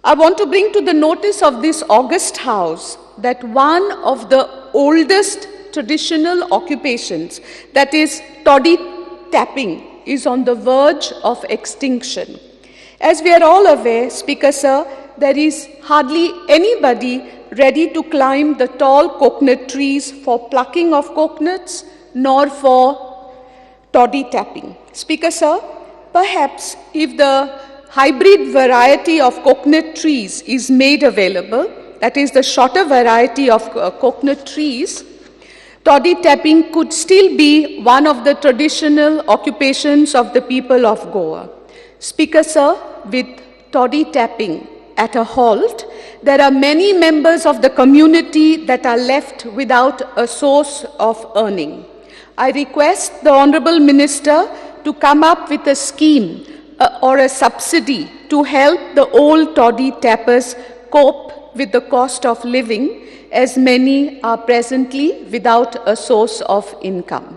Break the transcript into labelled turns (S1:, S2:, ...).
S1: I want to bring to the notice of this august house that one of the oldest traditional occupations, that is toddy tapping, is on the verge of extinction. As we are all aware, Speaker Sir, there is hardly anybody ready to climb the tall coconut trees for plucking of coconuts, nor for toddy tapping. Speaker Sir, perhaps if the hybrid variety of coconut trees is made available, that is the shorter variety of coconut trees, toddy tapping could still be one of the traditional occupations of the people of Goa. Speaker Sir, with toddy tapping at a halt, there are many members of the community that are left without a source of earning. I request the Honorable Minister to come up with a scheme or a subsidy to help the old toddy tappers cope with the cost of living, as many are presently without a source of income.